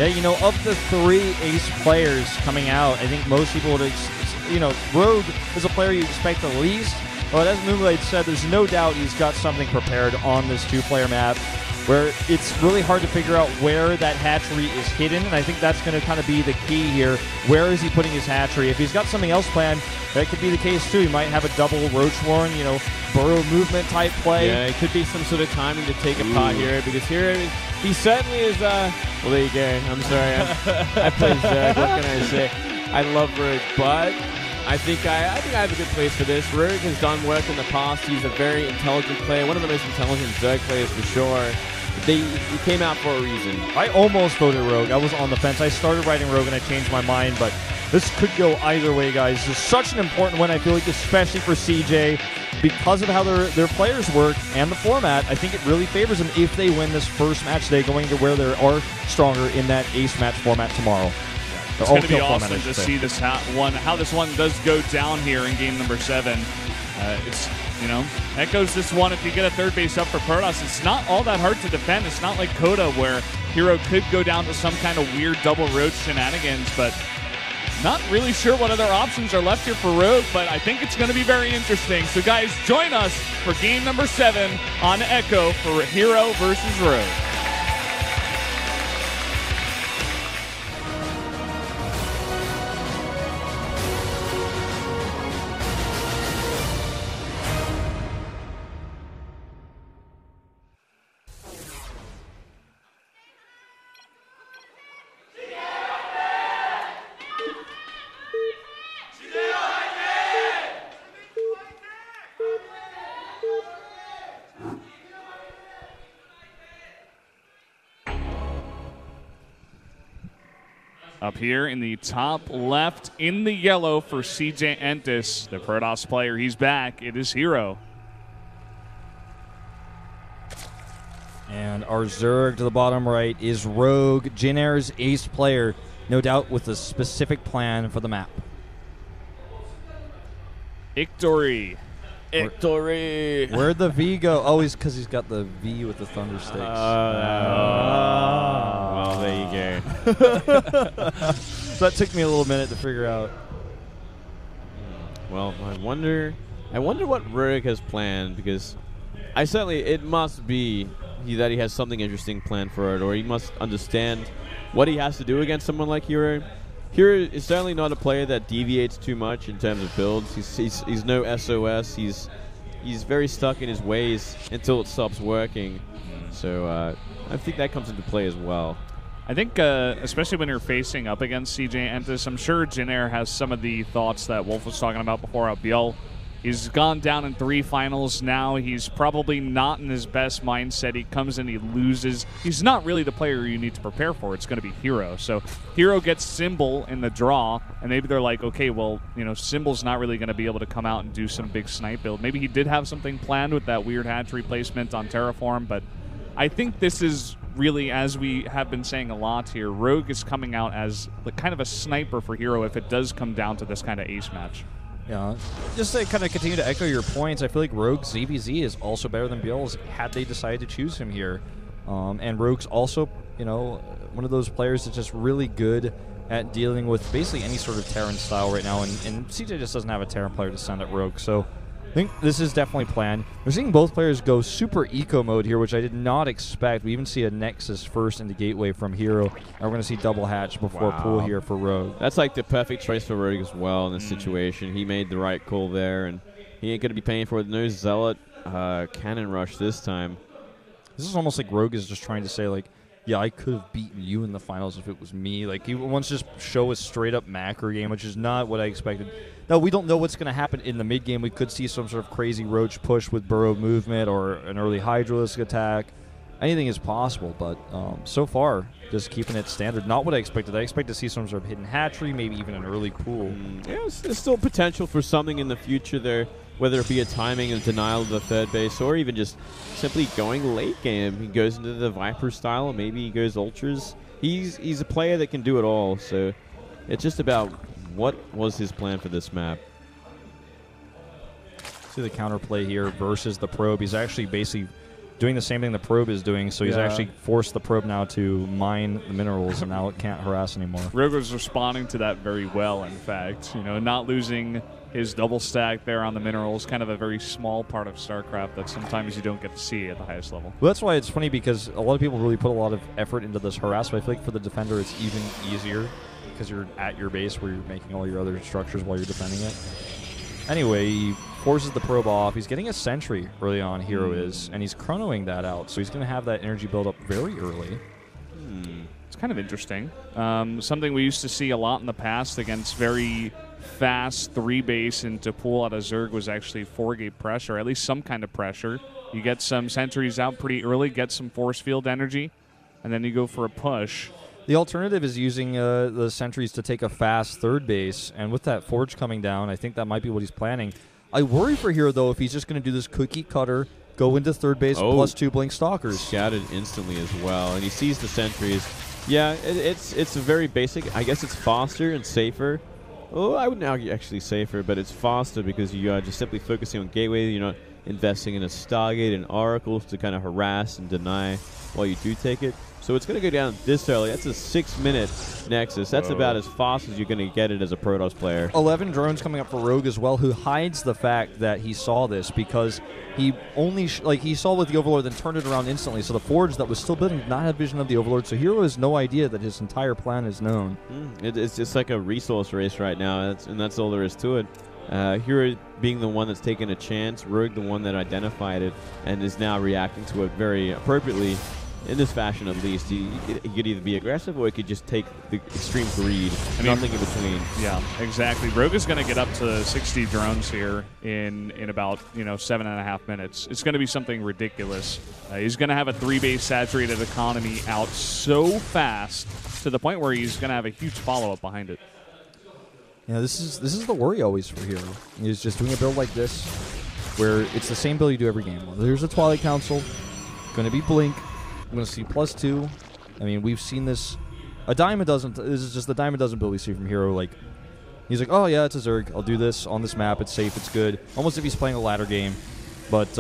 Yeah, you know, of the 3 ace players coming out, I think most people would, Rogue is a player you expect the least. But as Moonblade said, there's no doubt he's got something prepared on this 2-player map where it's really hard to figure out where that hatchery is hidden, and I think that's going to kind of be the key here. Where is he putting his hatchery? If he's got something else planned, that could be the case too. He might have a double Roachwarren, burrow movement type play. Yeah, it could be some sort of timing to take a pot here, because here he certainly is, well, there you go. I'm sorry. I play Zerg. What can I say? I love Rogue, but I think I have a good place for this. Rogue has done work in the past. He's a very intelligent player, one of the most intelligent Zerg players for sure. He came out for a reason. I almost voted Rogue. I was on the fence. I started writing Rogue and I changed my mind, but this could go either way, guys. This is such an important one, I feel like, especially for CJ. Because of how their players work and the format, I think it really favors them if they win this first match today, going to where they are stronger in that ace match format tomorrow. It's going to be awesome to see this how this one does go down here in game number 7. It's Echoes this one. If you get a third base up for Protoss, it's not all that hard to defend. It's not like Coda where Hero could go down to some kind of weird double roach shenanigans, but not really sure what other options are left here for Rogue, but I think it's going to be very interesting. So guys, join us for game number 7 on Echo for Hero versus Rogue. Up here in the top left, in the yellow for CJ Entis, the Protoss player. He's back. It is Hero. And our Zerg to the bottom right is Rogue, Jin Air's ace player, no doubt with a specific plan for the map. Victory. Victory. Where'd the V go? Oh, he's because he's got the V with the thunder sticks. Well, there you go. So that took me a little minute to figure out. Well, I wonder what Rogue has planned, because it must be that he has something interesting planned for it, or he must understand what he has to do against someone like Hero. Hero is certainly not a player that deviates too much in terms of builds. He's no SOS. He's very stuck in his ways until it stops working. So I think that comes into play as well. I think, especially when you're facing up against CJ Entis, I'm sure Jin Air has some of the thoughts that Wolf was talking about before about Biel. He's gone down in 3 finals now. He's probably not in his best mindset. He comes in, he loses. He's not really the player you need to prepare for. It's going to be Hero. So Hero gets Symbol in the draw, and maybe they're like, okay, well, Symbol's not really going to be able to come out and do some big snipe build. Maybe he did have something planned with that weird hatchery placement on Terraform, but I think this is really, as we have been saying a lot here, Rogue is coming out as kind of a sniper for Hero if it does come down to this kind of ace match. Yeah, just to kind of continue to echo your points, I feel like Rogue's ZVZ is also better than Biel's had they decided to choose him here. And Rogue's also, one of those players that's just really good at dealing with basically any sort of Terran style right now, and CJ just doesn't have a Terran player to send at Rogue, so I think this is definitely planned. We're seeing both players go super eco mode here, which I did not expect. We even see a Nexus first into Gateway from Hero, and we're going to see double hatch before pool here for Rogue. That's like the perfect choice for Rogue as well in this situation. He made the right call there, and he ain't going to be paying for it. No Zealot cannon rush this time. This is almost like Rogue is just trying to say, like, yeah, I could have beaten you in the finals if it was me. Like, he wants to just show a straight-up macro game, which is not what I expected. No, we don't know what's going to happen in the mid-game. We could see some sort of crazy roach push with burrow movement or an early Hydralisk attack. Anything is possible, but so far, just keeping it standard. Not what I expected. I expected to see some sort of hidden hatchery, maybe even an early pool. Yeah, there's still potential for something in the future there, whether it be a timing and denial of the third base, or even just simply going late game. He goes into the Viper style, maybe he goes Ultras. He's a player that can do it all, so it's just about what was his plan for this map. See the counterplay here versus the probe. He's actually basically doing the same thing the probe is doing, so he's Yeah. actually forced the probe now to mine the minerals, and now it can't harass anymore. Rogue was responding to that very well, in fact. You know, not losing his double stack there on the minerals, kind of a very small part of StarCraft that sometimes you don't get to see at the highest level. Well, that's why it's funny, because a lot of people really put a lot of effort into this harass, but I feel like for the defender it's even easier because you're at your base where you're making all your other structures while you're defending it. Anyway, he forces the probe off. He's getting a sentry early on, Hero is, and he's chronoing that out, so he's going to have that energy build up very early. It's kind of interesting. Something we used to see a lot in the past against very fast 3-base into pull out of Zerg was actually 4-gate pressure, at least some kind of pressure. You get some sentries out pretty early, get some force field energy, and then you go for a push. The alternative is using the sentries to take a fast 3rd base, and with that forge coming down, I think that might be what he's planning. I worry for Hero, though, if he's just going to do this cookie cutter, go into 3rd base, +2 blink stalkers. Scouted instantly as well, and he sees the sentries. Yeah, it's a very basic. I guess it's faster and safer. Oh, I wouldn't argue actually safer, but it's faster because you are just simply focusing on gateway. You're not investing in a Stargate and oracles to kind of harass and deny while you do take it. So it's going to go down this early. That's a 6-minute Nexus. That's about as fast as you're going to get it as a Protoss player. 11 drones coming up for Rogue as well, who hides the fact that he saw this because he only he saw with the Overlord, then turned it around instantly. So the Forge that was still building did not have vision of the Overlord. So Hero has no idea that his entire plan is known. It's just like a resource race right now, and that's all there is to it. Hero being the one that's taken a chance, Rogue the one that identified it, and is now reacting to it very appropriately. In this fashion, at least, he could either be aggressive or he could just take the extreme greed. Nothing in between. Yeah, exactly. Rogue is going to get up to 60 drones here in about 7.5 minutes. It's going to be something ridiculous. He's going to have a 3-base saturated economy out so fast to the point where he's going to have a huge follow-up behind it. Yeah, this is the worry always for Hero. He's just doing a build like this, where it's the same build you do every game. Well, there's a Twilight Council, going to be Blink. I'm going to see +2. I mean, we've seen this a dime a dozen. This is just the dime a dozen build we see from Hero. Like, he's like, oh yeah, it's a Zerg. I'll do this on this map. It's safe. It's good. Almost if he's playing a ladder game. But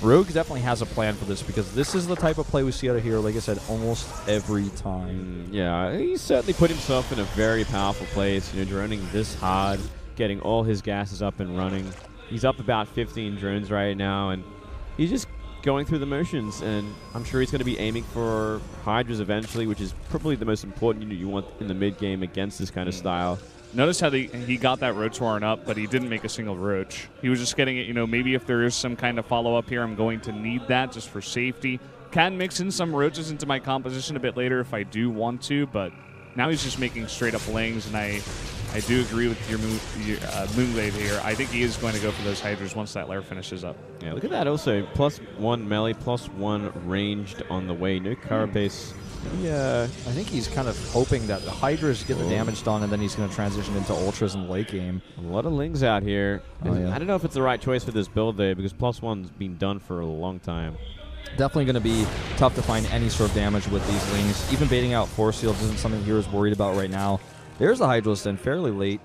Rogue definitely has a plan for this because this is the type of play we see out of Hero, like I said, almost every time. Yeah, he certainly put himself in a very powerful place. Droning this hard, getting all his gases up and running. He's up about 15 drones right now, and he's just going through the motions, and I'm sure he's going to be aiming for Hydras eventually, which is probably the most important unit you want in the mid-game against this kind of style. Notice how he got that Roach Warren up, but he didn't make a single Roach. He was just getting it, maybe if there is some kind of follow-up here, I'm going to need that just for safety. Can mix in some Roaches into my composition a bit later if I do want to, but now he's just making straight-up Lings, and I do agree with your Moonglaive here. I think he is going to go for those Hydras once that lair finishes up. Yeah, look at that also. +1 melee, +1 ranged on the way. No carapace. Yeah, I think he's kind of hoping that the Hydras get the damage done, and then he's going to transition into Ultras in the late game. A lot of Lings out here. Oh, yeah. I don't know if it's the right choice for this build, though, because +1's been done for a long time. Definitely going to be tough to find any sort of damage with these Lings. Even baiting out Force Fields isn't something Hero's worried about right now. There's the Hydralist in fairly late.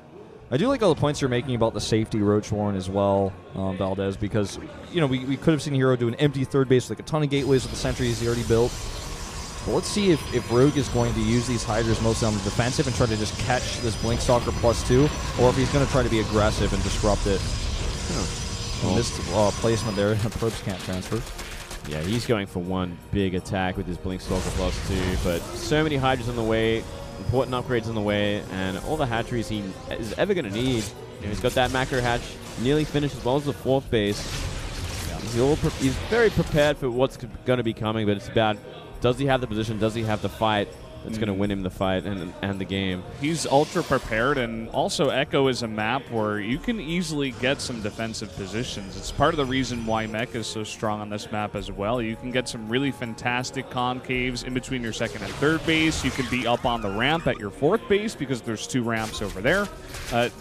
I do like all the points you're making about the safety Roach Warren as well, Valdez, because we could have seen Hero do an empty 3rd base with like a ton of gateways with the sentries he already built. But let's see if Rogue is going to use these Hydras mostly on the defensive and try to just catch this Blink Stalker +2, or if he's going to try to be aggressive and disrupt it. Well, missed placement there. The probes can't transfer. Yeah, he's going for one big attack with his Blink Stalker +2, but so many Hydras on the way, important upgrades on the way, and all the hatcheries he is ever going to need. He's got that macro hatch nearly finished as well as the 4th base. He's very prepared for what's going to be coming, but it's about, does he have the position, does he have the fight that's going to win him the fight and the game. He's ultra prepared, and also Echo is a map where you can easily get some defensive positions. It's part of the reason why Mech is so strong on this map as well. You can get some really fantastic concaves in between your 2nd and 3rd base. You can be up on the ramp at your 4th base because there's 2 ramps over there.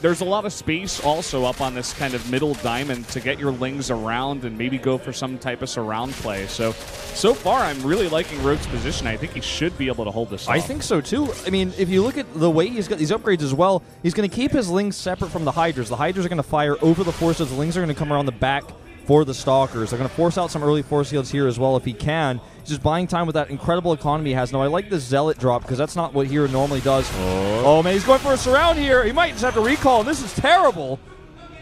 There's a lot of space also up on this kind of middle diamond to get your Lings around and maybe go for some type of surround play. So far I'm really liking Rogue's position. I think he should be able to hold this off. I think so too. I mean, if you look at the way he's got these upgrades as well, he's going to keep his Lings separate from the Hydras. The Hydras are going to fire over the forces. The Lings are going to come around the back for the Stalkers. They're going to force out some early force fields here as well if he can. He's just buying time with that incredible economy he has. Now, I like the Zealot drop because that's not what Hero normally does. Oh, man, he's going for a surround here. He might just have to recall, and this is terrible.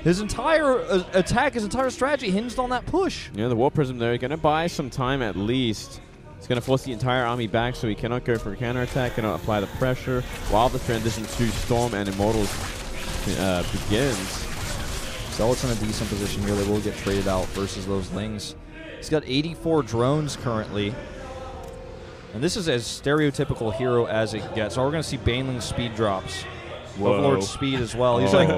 His entire attack, his entire strategy hinged on that push. Yeah, the War Prism there, going to buy some time at least. It's going to force the entire army back so he cannot go for a counterattack, cannot apply the pressure while the transition to Storm and Immortals begins. Zealot's in a decent position here. They will get traded out versus those Lings. He's got 84 drones currently. And this is as stereotypical Hero as it gets. So we're going to see Baneling speed drops. Overlord speed as well. He's like,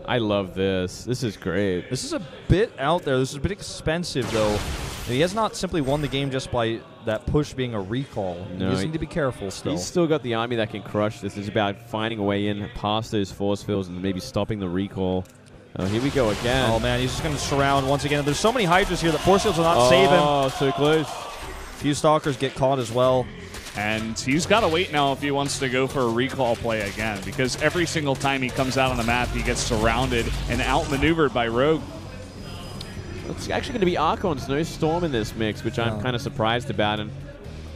I love this. This is great. This is a bit out there. This is a bit expensive, though. He has not simply won the game just by that push being a recall. No, you just need to be careful still. He's still got the army that can crush this. It's about finding a way in past those force fields and maybe stopping the recall. Oh, here we go again. Oh, man, he's just going to surround once again. There's so many Hydras here that force fields will not save him. Oh, so close. A few Stalkers get caught as well. And he's got to wait now if he wants to go for a recall play again, because every single time he comes out on the map, he gets surrounded and outmaneuvered by Rogue. It's actually going to be Archons, no Storm in this mix, which I'm kind of surprised about and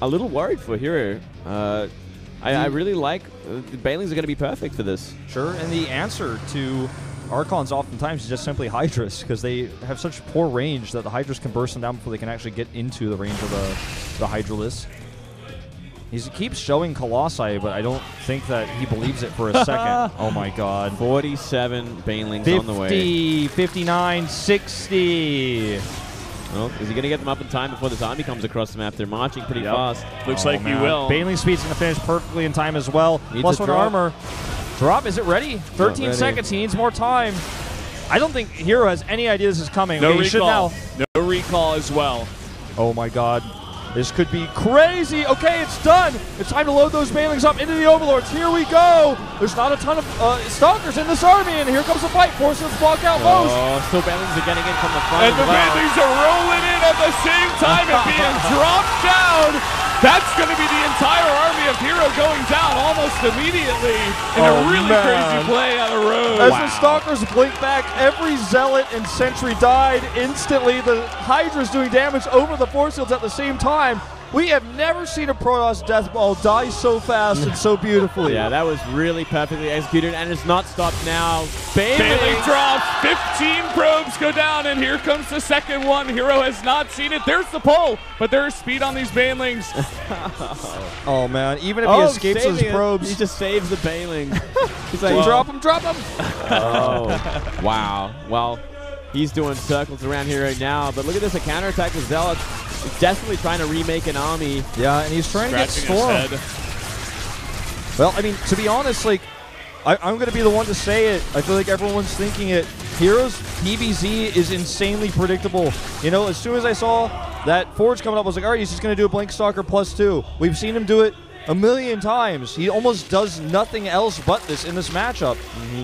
a little worried for Hero. I really like the Banelings are going to be perfect for this. Sure, and the answer to Archons oftentimes is just simply Hydras, because they have such poor range that the Hydras can burst them down before they can actually get into the range of the Hydralisk. He keeps showing Colossi, but I don't think that he believes it for a second. Oh my god. 47 Banelings 50, on the way. 59, 60. Well, is he going to get them up in time before this army comes across the map? They're marching pretty fast. Looks like he will. Baneling speed's going to finish perfectly in time as well. Plus one armor. Drop, is it ready? 13 seconds, he needs more time. I don't think Hero has any idea this is coming. No recall. He should now. No recall as well. Oh my god. This could be crazy. Okay, it's done. It's time to load those Banelings up into the Overlords. Here we go. There's not a ton of Stalkers in this army, and here comes the fight. Forces block out most. Oh, still Banelings are getting in from the front. And the Banelings are rolling in at the same time and being dropped down. That's going to be the entire army of Hero going down almost immediately in a really crazy play on a road. As the Stalkers blink back, every Zealot and Sentry died instantly. The Hydra's doing damage over the force fields at the same time. We have never seen a Protoss Death Ball die so fast and so beautifully. Yeah, that was really perfectly executed, and it's not stopped now. Baneling drops, 15 probes go down, and here comes the second one. Hero has not seen it. There's the pull, but there's speed on these Banelings. Oh, man. Even if he escapes those probes. He just saves the Baneling. He's like, drop him, drop him. Oh, wow. Well, he's doing circles around here right now, but look at this, a counterattack with Zealots. He's desperately trying to remake an army. Yeah, and he's trying to get Storm. Well, I mean, to be honest, like, I'm going to be the one to say it. I feel like everyone's thinking it. Heroes PBZ is insanely predictable. You know, as soon as I saw that Forge coming up, I was like, all right, he's just going to do a Blink Stalker +2. We've seen him do it a million times. He almost does nothing else but this in this matchup.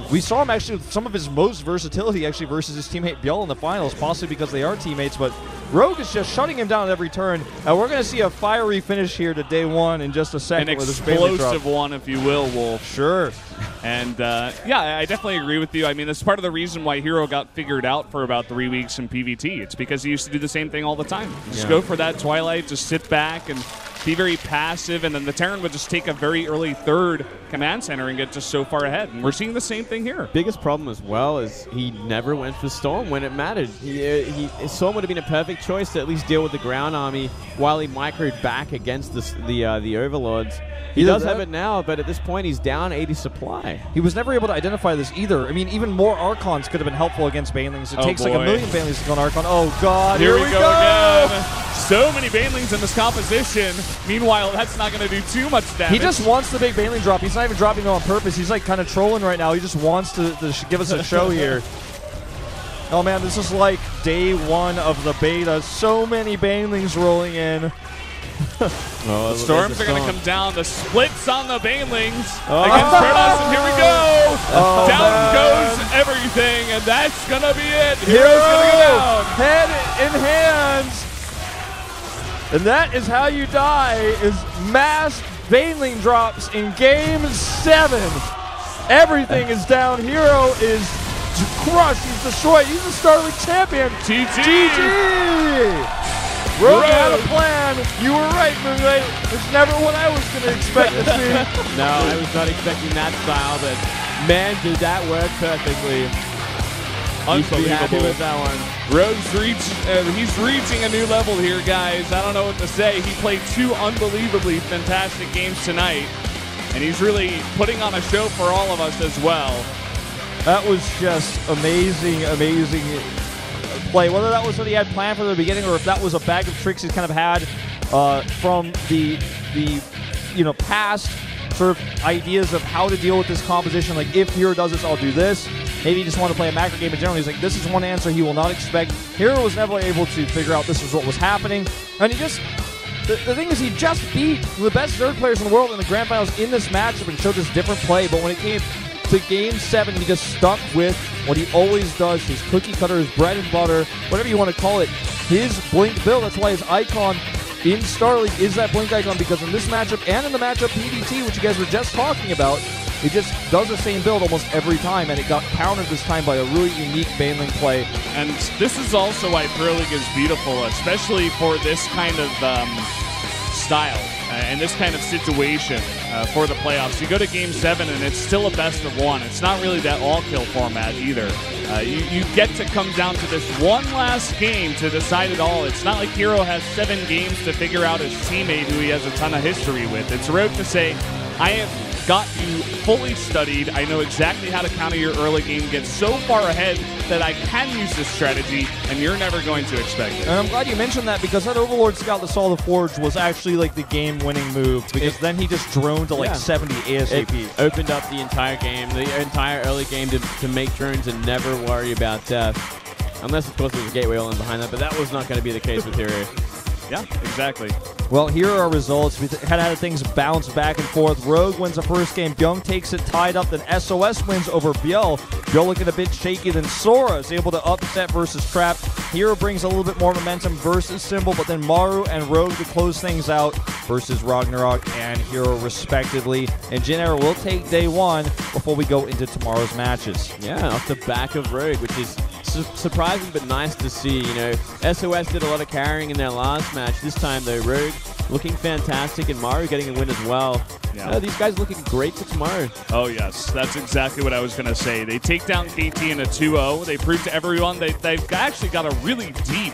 We saw him actually with some of his most versatility actually versus his teammate Bjell in the finals, possibly because they are teammates, but Rogue is just shutting him down at every turn. And we're going to see a fiery finish here to day one in just a second. An explosive one, if you will, Wolf. Sure. And, yeah, I definitely agree with you. I mean, that's part of the reason why Hero got figured out for about 3 weeks in PvT. It's because he used to do the same thing all the time. Just go for that Twilight, just sit back and be very passive, and then the Terran would just take a very early third command center and get just so far ahead. And we're seeing the same thing here. Biggest problem as well is he never went for Storm when it mattered. Storm would have been a perfect choice to at least deal with the ground army while he microed back against the Overlords. He does have it now, but at this point he's down 80 supply. He was never able to identify this either. I mean, even more Archons could have been helpful against Banelings. It takes like a million Banelings to kill an Archon. Oh, God. Here we go again. So many Banelings in this composition. Meanwhile, that's not going to do too much damage. He just wants the big Baneling drop. He's not even dropping them on purpose. He's like kind of trolling right now. He just wants to give us a show here. Oh, man, this is like day one of the beta. So many Banelings rolling in. The Storms are going to come down. The splits on the Banelings against Protoss, and here we go. Down goes everything, and that's going to be it. Hero's going to go down. Head in hands. And that is how you die, is mass Baneling drops in Game 7. Everything is down. Hero is crushed. He's destroyed. He's the StarLeague champion. GG. Rogue had a plan. You were right, Moonlight. It's never what I was going to expect to see. No, I was not expecting that style, but man, did that work perfectly. You should be happy with that one. Rogue's he's reaching a new level here, guys. I don't know what to say. He played 2 unbelievably fantastic games tonight, and he's really putting on a show for all of us as well. That was just amazing, amazing play. Whether that was what he had planned from the beginning or if that was a bag of tricks he's kind of had from the past sort of ideas of how to deal with this composition. Like, if Hero does this, I'll do this. Maybe he just wanted to play a macro game in general. He's like, this is one answer he will not expect. Hero was never able to figure out this was what was happening. And he just... The thing is, he just beat the best Zerg players in the world in the Grand Finals in this matchup and showed this different play. But when it came to Game 7, he just stuck with what he always does, his cookie cutter, his bread and butter, whatever you want to call it, his Blink build. That's why his icon in StarLeague is that Blink icon, because in this matchup and in the matchup PDT, which you guys were just talking about, it just does the same build almost every time, and it got countered this time by a really unique Baneling play. And this is also why Pro League is beautiful, especially for this kind of style and this kind of situation for the playoffs. You go to Game 7 and it's still a best of 1. It's not really that all-kill format either. You get to come down to this one last game to decide it all. It's not like Hero has 7 games to figure out his teammate who he has a ton of history with. It's Rogue to say, I have got you fully studied. I know exactly how to counter your early game, get so far ahead that I can use this strategy, and you're never going to expect it. And I'm glad you mentioned that, because that Overlord Scout that saw the Forge was actually like the game-winning move, because then he just droned to like 70 ASAP. It opened up the entire game, the entire early game to make drones and never worry about death. Unless, of course, there's a gateway all in behind that, but that was not going to be the case with Hero. Yeah, exactly. Well, here are our results. We had things bounce back and forth. Rogue wins the first game. Byung takes it tied up. Then SOS wins over Biel. Biel looking a bit shaky. Then Sora is able to upset versus Trap. Hero brings a little bit more momentum versus Symbol, but then Maru and Rogue to close things out versus Ragnarok and Hero respectively. And Jin Era will take day 1 before we go into tomorrow's matches. Yeah, off the back of Rogue, which is surprising but nice to see. You know, SOS did a lot of carrying in their last match. This time, though, Rogue looking fantastic, and Maru getting a win as well. Yeah. These guys looking great for tomorrow. Oh, yes. That's exactly what I was going to say. They take down KT in a 2-0. They prove to everyone they've actually got a really deep